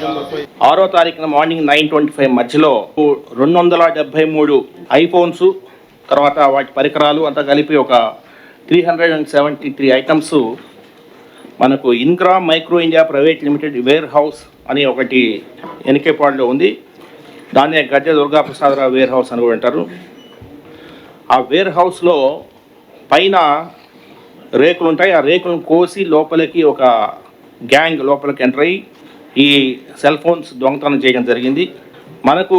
6వ తారీఖున మార్నింగ్ 9:25 మధ్యలో 273 ఐఫోన్స్, తర్వాత వాటి పరికరాలు అంతా కలిపి ఒక 373 ఐటమ్స్ మనకు Ingram Micro India private limited warehouse అని ఒకటి ఎన్కేపాడులో ఉంది. దాన్నే గద్దె దుర్గాప్రసాదరావు వేర్ హౌస్ అని కూడా అంటారు. ఆ వేర్ హౌస్లో పైన రేకులు ఉంటాయి. ఆ రేకులను కోసి లోపలికి ఒక గ్యాంగ్ లోపలికి ఎంటర్ అయ్యి ఈ సెల్ ఫోన్స్ దొంగతనం చేయడం జరిగింది. మనకు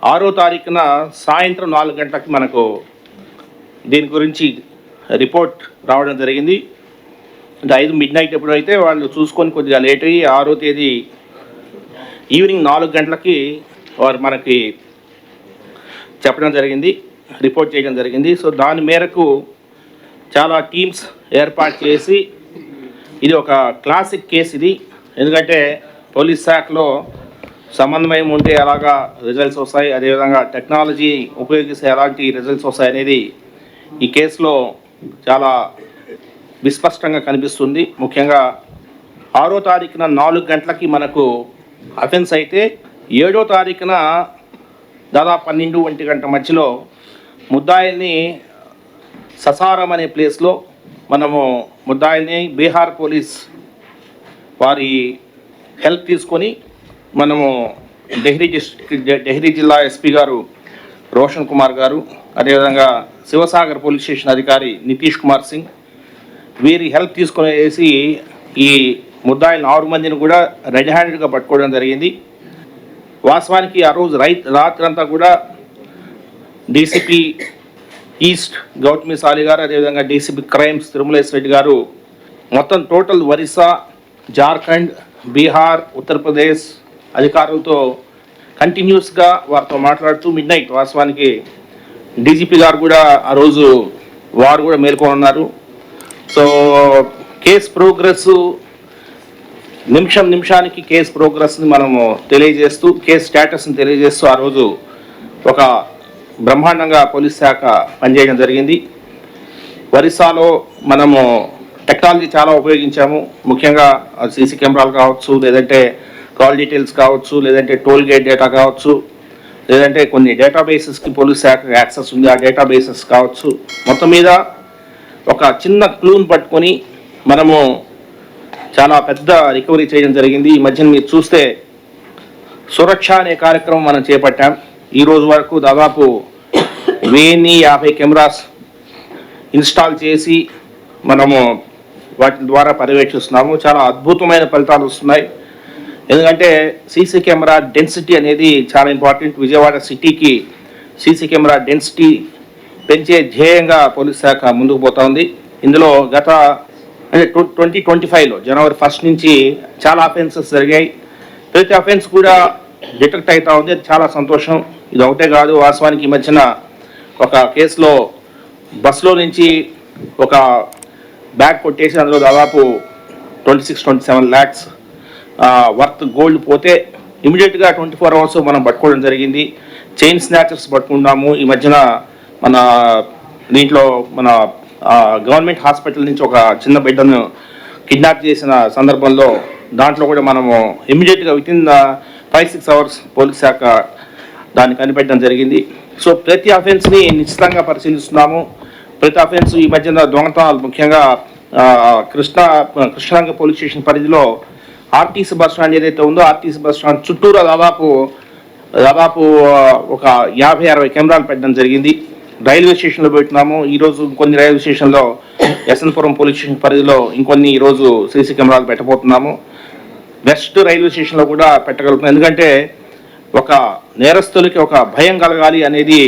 6వ తారీఖున సాయంత్రం 4 గంటలకి మనకు దీని గురించి రిపోర్ట్ రావడం జరిగింది. అంటే 5 midnight ఎప్పుడైతే వాళ్ళు చూసుకొని కొద్దిగా లేట్ అయ్యి 6వ తేదీ ఈవినింగ్ 4 గంటలకి వారు మనకి చెప్పడం జరిగింది, రిపోర్ట్ చేయడం జరిగింది. సో దాని మేరకు చాలా టీమ్స్ ఏర్పాటు చేసి, ఇది ఒక క్లాసిక్ కేసు ఇది. ఎందుకంటే పోలీస్ శాఖలో సమన్వయం ఉంటే ఎలాగా రిజల్ట్స్ వస్తాయి, అదేవిధంగా టెక్నాలజీ ఉపయోగిస్తే ఎలాంటి రిజల్ట్స్ వస్తాయి అనేది ఈ కేసులో చాలా విస్పష్టంగా కనిపిస్తుంది. ముఖ్యంగా 6వ తారీఖున 4 గంటలకి మనకు అఫెన్స్ అయితే 7వ తారీఖున దాదాపు 12-1 గంట మధ్యలో ముద్దాయిల్ని ససారం అనే ప్లేస్లో మనము ముద్దాయిల్ని బీహార్ పోలీస్ వారి హెల్ప్ తీసుకొని మనము డెహ్రీ జిల్లా ఎస్పీ గారు రోషన్ కుమార్ గారు, అదేవిధంగా శివసాగర్ పోలీస్ స్టేషన్ అధికారి నితీష్ కుమార్ సింగ్ వీరి హెల్ప్ తీసుకొని వేసి ఈ ముద్దాయిలను 6 మందిని కూడా రెడ్ హ్యాండెడ్గా పట్టుకోవడం జరిగింది. వాస్తవానికి ఆ రోజు రాత్రంతా కూడా డీసీపీ ఈస్ట్ గౌతమి సాలి గారు, అదేవిధంగా డీసీపీ క్రైమ్స్ తిరుమలేశ్ రెడ్డి గారు మొత్తం టోటల్ ఒరిస్సా, జార్ఖండ్, బీహార్, ఉత్తరప్రదేశ్ అధికారులతో కంటిన్యూస్గా వారితో మాట్లాడుతూ midnight వాస్తవానికి డీజీపీ గారు కూడా ఆ రోజు వారు కూడా మేల్కొని ఉన్నారు. సో కేస్ ప్రోగ్రెస్ నిమిషానికి కేస్ ప్రోగ్రెస్ని మనము తెలియజేస్తూ, కేస్ స్టేటస్ని తెలియజేస్తూ ఆ రోజు ఒక బ్రహ్మాండంగా పోలీస్ శాఖ పనిచేయడం జరిగింది. ఒరిస్సాలో మనము టెక్నాలజీ చాలా ఉపయోగించాము. ముఖ్యంగా సీసీ కెమెరాలు కావచ్చు, లేదంటే కాల్ డీటెయిల్స్ కావచ్చు, లేదంటే టోల్ గేట్ డేటా కావచ్చు, లేదంటే కొన్ని డేటాబేసెస్కి పోలీస్ శాఖ యాక్సెస్ ఉంది, ఆ డేటాబేసెస్ కావచ్చు. మొత్తం మీద ఒక చిన్న క్లూని పట్టుకొని మనము చాలా పెద్ద రికవరీ చేయడం జరిగింది. ఈ మధ్యన మీరు చూస్తే సురక్ష అనే కార్యక్రమం మనం చేపట్టాం. ఈ రోజు వరకు దాదాపు 1050 కెమెరాస్ ఇన్స్టాల్ చేసి మనము వాటి ద్వారా పర్యవేక్షిస్తున్నాము. చాలా అద్భుతమైన ఫలితాలు వస్తున్నాయి. ఎందుకంటే సీసీ కెమెరా డెన్సిటీ అనేది చాలా ఇంపార్టెంట్. విజయవాడ సిటీకి సీసీ కెమెరా డెన్సిటీ పెంచే ధ్యేయంగా పోలీస్ శాఖ ముందుకు పోతా ఉంది. ఇందులో గత 2025లో జనవరి 1 నుంచి చాలా అఫెన్సెస్ జరిగాయి. ప్రతి అఫెన్స్ కూడా డిటెక్ట్ అవుతా ఉంది. అది చాలా సంతోషం. ఇది ఒకటే కాదు, వాస్తవానికి ఈ మధ్యన ఒక కేసులో బస్సులో నుంచి ఒక బ్యాగ్ కొట్టేసి అందులో దాదాపు 26-27 lakhs వర్త్ గోల్డ్ పోతే ఇమీడియట్గా 24 hours మనం పట్టుకోవడం జరిగింది. చైన్ స్నాచర్స్ పట్టుకున్నాము. ఈ మధ్యన మన దీంట్లో మన గవర్నమెంట్ హాస్పిటల్ నుంచి ఒక చిన్న బిడ్డను కిడ్నాప్ చేసిన సందర్భంలో దాంట్లో కూడా మనము ఇమీడియట్గా వితిన్ 5-6 hours పోలీస్ శాఖ దాన్ని కనిపెట్టడం జరిగింది. సో ప్రతి అఫెన్స్ని నిశ్చితంగా పరిశీలిస్తున్నాము. ప్రతి అఫెన్స్ ఈ మధ్యన దొంగతనాలు ముఖ్యంగా కృష్ణాంగ పోలీస్ స్టేషన్ పరిధిలో ఆర్టీసీ బస్ స్టాండ్ ఏదైతే ఉందో ఆర్టీసీ బస్ స్టాండ్ చుట్టూరా దాదాపు ఒక 50-60 కెమెరాలు పెట్టడం జరిగింది. రైల్వే స్టేషన్లో పెడుతున్నాము. ఈరోజు కొన్ని రైల్వే స్టేషన్లో యశ్వంతపురం పోలీస్ స్టేషన్ పరిధిలో ఇంకొన్ని ఈరోజు సీసీ కెమెరాలు పెట్టబోతున్నాము. వెస్ట్ రైల్వే స్టేషన్లో కూడా పెట్టగలుగుతున్నాం. ఎందుకంటే ఒక నేరస్తులకి ఒక భయం కలగాలి అనేది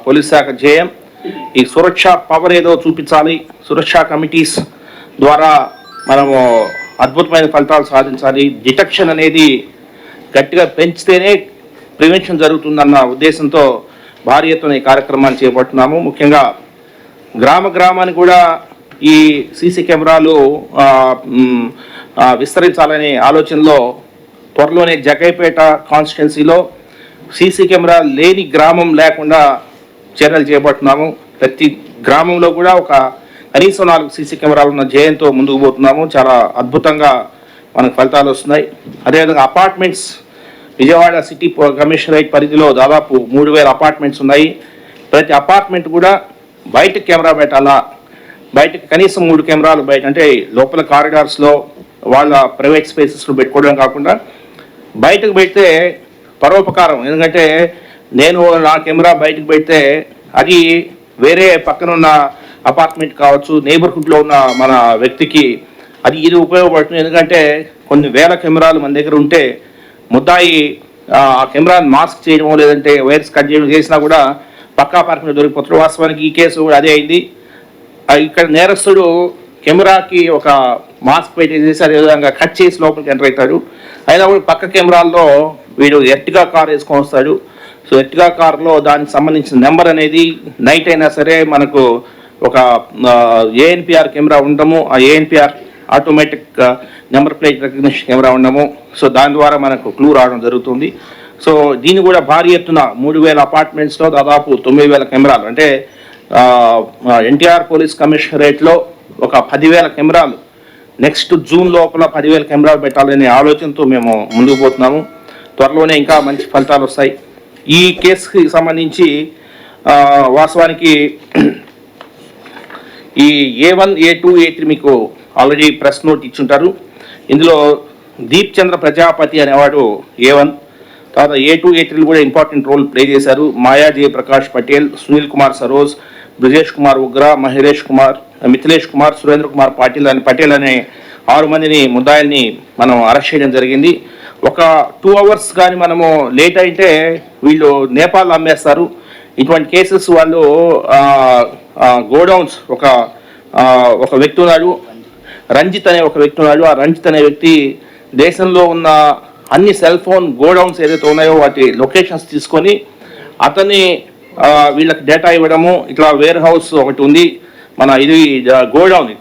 పోలీస్ శాఖ ధ్యేయం. ఈ సురక్ష పవర్ ఏదో చూపించాలి. సురక్షా కమిటీస్ ద్వారా మనము అద్భుతమైన ఫలితాలు సాధించాలి. డిటెక్షన్ అనేది గట్టిగా పెంచితేనే ప్రివెన్షన్ జరుగుతుందన్న ఉద్దేశంతో భారీ ఎత్తున ఈ కార్యక్రమాన్ని చేపడుతున్నాము. ముఖ్యంగా గ్రామానికి కూడా ఈ సీసీ కెమెరాలు విస్తరించాలనే ఆలోచనలో త్వరలోనే జగైపేట కాన్స్టిట్యున్సీలో సీసీ కెమెరా లేని గ్రామం లేకుండా చర్యలు చేపడుతున్నాము. ప్రతి గ్రామంలో కూడా ఒక కనీసం 4 సీసీ కెమెరాలు ఉన్న ధ్యేయంతో ముందుకు పోతున్నాము. చాలా అద్భుతంగా మనకు ఫలితాలు వస్తున్నాయి. అదేవిధంగా అపార్ట్మెంట్స్, విజయవాడ సిటీ కమిషనరేట్ పరిధిలో దాదాపు 3000 అపార్ట్మెంట్స్ ఉన్నాయి. ప్రతి అపార్ట్మెంట్ కూడా బయటకు కెమెరా పెట్టాలా, బయటకు కనీసం 3 కెమెరాలు బయట, అంటే లోపల కారిడార్స్లో వాళ్ళ ప్రైవేట్ స్పేసెస్లో పెట్టుకోవడం కాకుండా బయటకు పెడితే పరోపకారం. ఎందుకంటే నేను నా కెమెరా బయటకు పెడితే అది వేరే పక్కన ఉన్న అపార్ట్మెంట్ కావచ్చు, నేబర్హుడ్లో ఉన్న మన వ్యక్తికి ఇది ఉపయోగపడుతుంది. ఎందుకంటే కొన్ని వేల కెమెరాలు మన దగ్గర ఉంటే ముద్దాయి ఆ కెమెరాని మాస్క్ చేయడమో లేదంటే వైర్స్ కట్ చేయడం చేసినా కూడా పక్కా అపార్ట్మెంట్ దొరికిపోతాడు. వాస్తవానికి ఈ కేసు కూడా అదే అయింది. ఇక్కడ నేరస్తుడు కెమెరాకి ఒక మాస్క్ పెట్టేసి అదేవిధంగా కట్ చేసి లోపలికి ఎంటర్ అవుతాడు. అయినా కూడా పక్క కెమెరాల్లో వీడు ఎర్టిగా కార్ వేసుకొని వస్తాడు. సో ఎర్టిగా కార్లో దానికి సంబంధించిన నెంబర్ అనేది నైట్ అయినా సరే మనకు ఒక ఏఎన్పిఆర్ కెమెరా ఉండము, ఆ ANPR automatic number plate recognition camera ఉండము. సో దాని ద్వారా మనకు క్లూ రావడం జరుగుతుంది. సో దీన్ని కూడా భారీ ఎత్తున 3000 అపార్ట్మెంట్స్లో దాదాపు 9000 కెమెరాలు, అంటే ఎన్టీఆర్ పోలీస్ కమిషనరేట్లో ఒక 10,000 కెమెరాలు నెక్స్ట్ జూన్ లోపల 10,000 కెమెరాలు పెట్టాలనే ఆలోచనతో మేము ముందుకు పోతున్నాము. త్వరలోనే ఇంకా మంచి ఫలితాలు వస్తాయి. ఈ కేసుకి సంబంధించి వాస్తవానికి ఈ A1, A2, A3 మీకు ఆల్రెడీ ప్రెస్ నోట్ ఇచ్చుంటారు. ఇందులో దీప్ చంద్ర ప్రజాపతి అనేవాడు A1, తర్వాత A2, A3 కూడా ఇంపార్టెంట్ రోల్ ప్లే చేశారు. మాయా జయప్రకాష్ పటేల్, సునీల్ కుమార్ సరోజ్, బ్రిజేష్ కుమార్ ఉగ్రా, మహేష్ కుమార్, మిథిలేష్ కుమార్, సురేంద్ర కుమార్ పటేల్ అనే 6 మందిని ముద్దాయిల్ని మనం అరెస్ట్ చేయడం జరిగింది. ఒక 2 hours కానీ మనము లేట్ అయితే వీళ్ళు నేపాల్ అమ్మేస్తారు. ఇటువంటి కేసెస్ వాళ్ళు గోడౌన్స్ ఒక వ్యక్తి ఉన్నాడు, రంజిత్ అనే ఒక వ్యక్తి ఉన్నాడు. ఆ రంజిత్ అనే వ్యక్తి దేశంలో ఉన్న అన్ని సెల్ ఫోన్ గోడౌన్స్ ఏదైతే ఉన్నాయో వాటి లొకేషన్స్ తీసుకొని అతన్ని వీళ్ళకి డేటా ఇవ్వడము. ఇట్లా వేర్ హౌస్ ఒకటి ఉంది, మన ఇది గోడౌన్ ఇప్పుడు